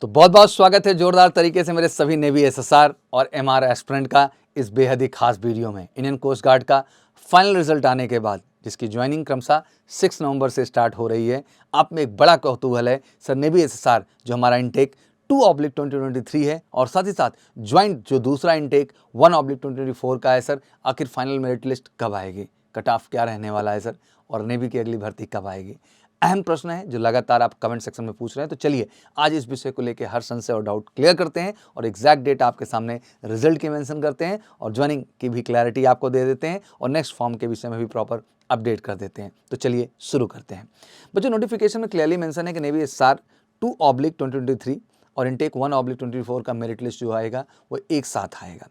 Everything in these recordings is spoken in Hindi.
तो बहुत बहुत स्वागत है जोरदार तरीके से मेरे सभी नेवी एसएसआर और एमआर एस्पिरेंट का इस बेहद ही खास वीडियो में। इंडियन कोस्ट गार्ड का फाइनल रिजल्ट आने के बाद जिसकी ज्वाइनिंग क्रमशः 6 नवंबर से स्टार्ट हो रही है, आप में एक बड़ा कौतूहल है सर नेवी एसएसआर जो हमारा इनटेक 2/2023 है और साथ ही साथ ज्वाइंट जो दूसरा इनटेक 1/2024 का है सर, आखिर फाइनल मेरिट लिस्ट कब आएगी, कट ऑफ क्या रहने वाला है सर, और नेवी की अगली भर्ती कब आएगी। अहम प्रश्न है जो लगातार आप कमेंट सेक्शन में पूछ रहे हैं। तो चलिए आज इस विषय को लेकर हर संशय और डाउट क्लियर करते हैं और एग्जैक्ट डेट आपके सामने रिजल्ट की मेंशन करते हैं और ज्वाइनिंग की भी क्लैरिटी आपको दे देते हैं और नेक्स्ट फॉर्म के विषय में भी प्रॉपर अपडेट कर देते हैं। तो चलिए शुरू करते हैं। बच्चों, नोटिफिकेशन में क्लियरली मेंशन है कि नेवी एसएसआर 2/2023 और इनटेक 1/2024 का मेरिट लिस्ट जो आएगा वो एक साथ आएगा।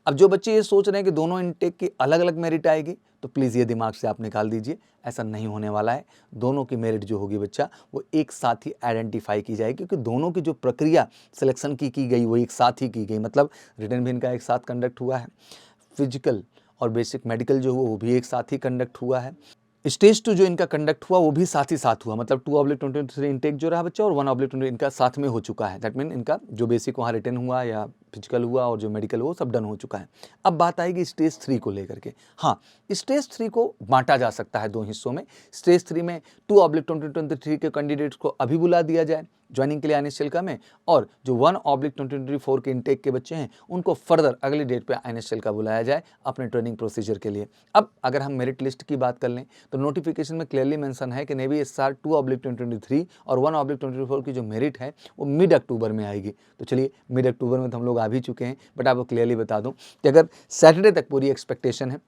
अब जो बच्चे ये सोच रहे हैं कि दोनों इनटेक की अलग अलग मेरिट आएगी, तो प्लीज़ ये दिमाग से आप निकाल दीजिए, ऐसा नहीं होने वाला है। दोनों की मेरिट जो होगी बच्चा वो एक साथ ही आइडेंटिफाई की जाएगी, क्योंकि दोनों की जो प्रक्रिया सिलेक्शन की गई वो एक साथ ही की गई। मतलब रिटन भी इनका एक साथ कंडक्ट हुआ है, फिजिकल और बेसिक मेडिकल जो हुआ वो भी एक साथ ही कंडक्ट हुआ है, स्टेज 2 जो इनका कंडक्ट हुआ वो भी साथ ही साथ हुआ। मतलब 2/2023 इनटेक जो रहा बच्चा और 1/20 इनका साथ में हो चुका है। दैट मीन इनका जो बेसिक वहाँ रिटन हुआ या फिजिकल हुआ और जो मेडिकल हुआ सब डन हो चुका है। अब बात आएगी स्टेज 3 को लेकर के। हाँ, स्टेज 3 को बांटा जा सकता है दो हिस्सों में। स्टेज 3 में 2/2023 के कैंडिडेट्स को अभी बुला दिया जाए ज्वाइनिंग के लिए आईएनएसएल में, और जो 1/2024 के इनटेक के बच्चे हैं उनको फर्दर अगली डेट पे आईएनएसएल का बुलाया जाए अपने ट्रेनिंग प्रोसीजर के लिए। अब अगर हम मेरिट लिस्ट की बात कर लें तो नोटिफिकेशन में क्लियरली मेंशन है कि नेवी एसएसआर 2/2023 और 1/2024 की जो मेरिट है वो मिड अक्टूबर में आएगी। तो चलिए, मिड अक्टूबर में तो हम लोग आ भी चुके हैं, बट आपको क्लियरली बता दूं कि अगर सैटरडे तक पूरी एक्सपेक्टेशन है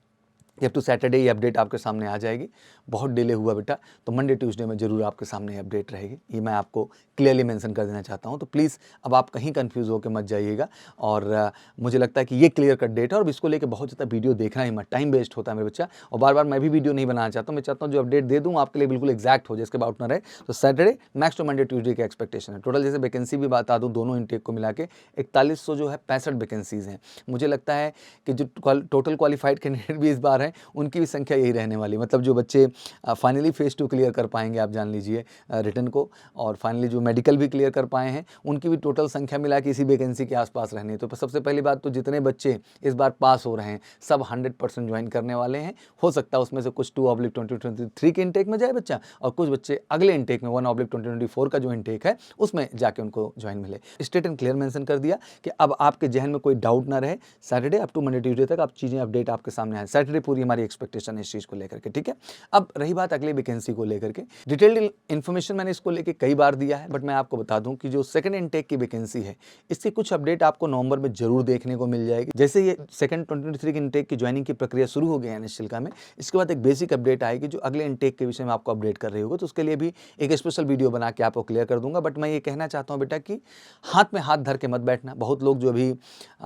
कि अप टू सैटरडे ये अपडेट आपके सामने आ जाएगी। बहुत डिले हुआ बेटा तो मंडे ट्यूसडे में जरूर आपके सामने अपडेट रहेगी, ये मैं आपको क्लियरली मेंशन कर देना चाहता हूँ। तो प्लीज़ अब आप कहीं कंफ्यूज होकर मत जाइएगा, और मुझे लगता है कि ये क्लियर कट डेट है और इसको लेकर बहुत ज़्यादा वीडियो देखना ही मत, टाइम वेस्ट होता है मेरे बच्चा, और बार बार मैं भी वीडियो नहीं बनाना चाहता हूँ। मैं चाहता हूँ जो अपडेट दे दूँ आपके लिए बिल्कुल एक्जैक्ट हो, जिसके बाउट ना रहे। तो Saturday max to Monday Tuesday की एक्सपेक्टेशन है। टोटल जैसे वैकेंसी भी बता दूँ, दोनों इनटेक को मिला के 4100 जो है 65 वैकेंसीज हैं। मुझे लगता है कि जो टोटल क्वालिफाइड कैंडिडेट भी इस बार हैं उनकी भी संख्या यही रहने वाली। मतलब जो बच्चे फाइनली फेज 2 क्लियर कर पाएंगे, आप जान लीजिए रिटन को, और फाइनली जो मेडिकल भी क्लियर कर पाए हैं उनकी भी टोटल संख्या मिला के इसी वैकेंसी के आसपास रहनी है। तो सबसे पहली बात तो जितने बच्चे इस बार पास हो रहे हैं सब 100% ज्वाइन करने वाले हैं। हो सकता है उसमें से कुछ 2/2023 के इनटेक में जाए बच्चा, और कुछ बच्चे अगले इनटेक में 1/2024 का जो इनटेक है उसमें जाके उनको ज्वाइन मिले। स्ट्रेट एंड क्लियर मेंशन कर दिया कि अब आपके जहन में कोई डाउट ना रहे। Saturday up to Monday Tuesday तक आप चीज़ें अपडेट आपके सामने आए। सैटरडे पूरी हमारी एक्सपेक्टेशन है इस चीज़ को लेकर के, ठीक है। अब रही बात अगली वैकेंसी को लेकर के, डिटेल्ड इन्फॉर्मेशन मैंने इसको लेकर कई बार दिया है, बट मैं आपको बता दूं कि जो सेकंड इनटेक की वैकेंसी है इसकी कुछ अपडेट आपको नवंबर में जरूर देखने को मिल जाएगी। जैसे ये सेकंड 2023 की इनटेक की ज्वाइनिंग की प्रक्रिया शुरू हो गई है आईएनएसएल में, इसके बाद एक बेसिक अपडेट आएगी जो अगले इनटेक के विषय में आपको अपडेट कर रही होगी। तो उसके लिए भी एक स्पेशल वीडियो बना के आपको क्लियर कर दूंगा। बट मैं ये कहना चाहता हूँ बेटा कि हाथ में हाथ धर के मत बैठना। बहुत लोग जो अभी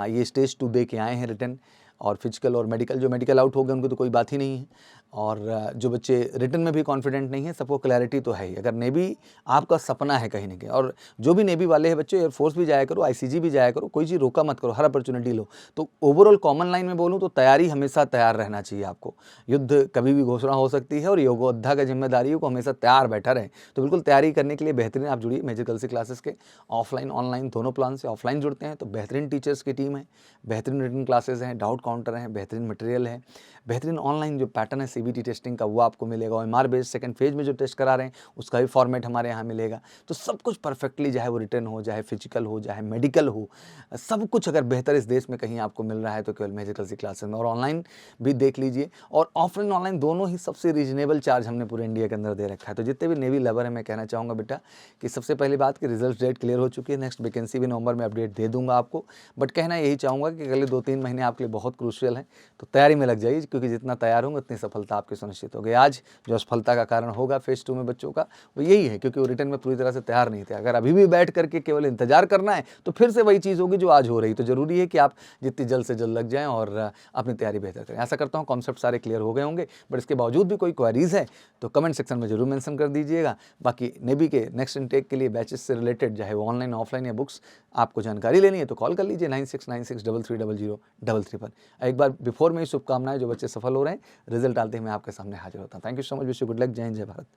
ये स्टेज 2 दे के आए हैं रिटन और फिजिकल और मेडिकल, जो मेडिकल आउट हो गए उनको तो कोई बात ही नहीं है, और जो बच्चे रिटन में भी कॉन्फिडेंट नहीं है सबको क्लैरिटी तो है ही। अगर नेवी आपका सपना है कहीं ना कहीं, और जो भी नेवी वाले हैं बच्चे एयरफोर्स भी जाया करो, आईसीजी भी जाया करो, कोई चीज़ रोका मत करो, हर अपॉर्चुनिटी लो। तो ओवरऑल कॉमन लाइन में बोलूँ तो तैयारी हमेशा तैयार रहना चाहिए आपको। युद्ध कभी भी घोषणा हो सकती है और योद्धा का जिम्मेदारी को हमेशा तैयार बैठा रहे। तो बिल्कुल तैयारी करने के लिए बेहतरीन आप जुड़िए मेजर गर्ल्स क्लासेस के ऑफलाइन ऑनलाइन दोनों प्लान से। ऑफलाइन जुड़ते हैं तो बेहतरीन टीचर्स की टीम है, बेहतरीन रिटन क्लासेस हैं, डाउट काउंटर हैं, बेहतरीन मटेरियल है, बेहतरीन ऑनलाइन जो पैटर्न है सीबीटी टेस्टिंग का वो आपको मिलेगा, और एमआर बेस्ड सेकंड फेज में जो टेस्ट करा रहे हैं उसका भी फॉर्मेट हमारे यहाँ मिलेगा। तो सब कुछ परफेक्टली, चाहे वो रिटर्न हो, चाहे फिजिकल हो, चाहे मेडिकल हो, सब कुछ अगर बेहतर इस देश में कहीं आपको मिल रहा है तो केवल मेजर गर्ल्स क्लासेस में। और ऑनलाइन भी देख लीजिए, और ऑफलाइन ऑनलाइन दोनों ही सबसे रीजनेबल चार्ज हमने पूरे इंडिया के अंदर दे रखा है। तो जितने भी नेवी लवर है मैं कहना चाहूँगा बेटा कि सबसे पहली बात कि रिजल्ट डेट क्लियर हो चुकी है, नेक्स्ट वैकेंसी भी नवंबर में अपडेट दे दूंगा आपको। बट कहना यही चाहूँगा कि अगले 2-3 महीने आपके लिए बहुत क्रूशियल है, तो तैयारी में लग जाइए, क्योंकि जितना तैयार होंगे उतनी सफलता आपकी सुनिश्चित होगी। आज जो असफलता का कारण होगा फेज 2 में बच्चों का वो यही है, क्योंकि वो रिटर्न में पूरी तरह से तैयार नहीं थे। अगर अभी भी बैठ करके केवल इंतजार करना है तो फिर से वही चीज़ होगी जो आज हो रही। तो जरूरी है कि आप जितनी जल्द से जल्द लग जाएं और अपनी तैयारी बेहतर करें। ऐसा करता हूँ कॉन्सेप्ट सारे क्लियर हो गए होंगे, बट इसके बावजूद भी कोई क्वेरीज है तो कमेंट सेक्शन में जरूर मेंशन कर दीजिएगा। बाकी नेवी के नेक्स्ट इनटेक के लिए बैचेस से रिलेटेड, चाहे वो ऑनलाइन ऑफलाइन या बुक्स, आपको जानकारी लेनी है तो कॉल कर लीजिए 9696330033 पर। एक बार बिफोर में ही शुभकामनाएं, जो बच्चे सफल हो रहे हैं, रिजल्ट आते ही मैं आपके सामने हाजिर होता हूँ। Thank you so much, wish you good luck, जय हिंद, जय भारत।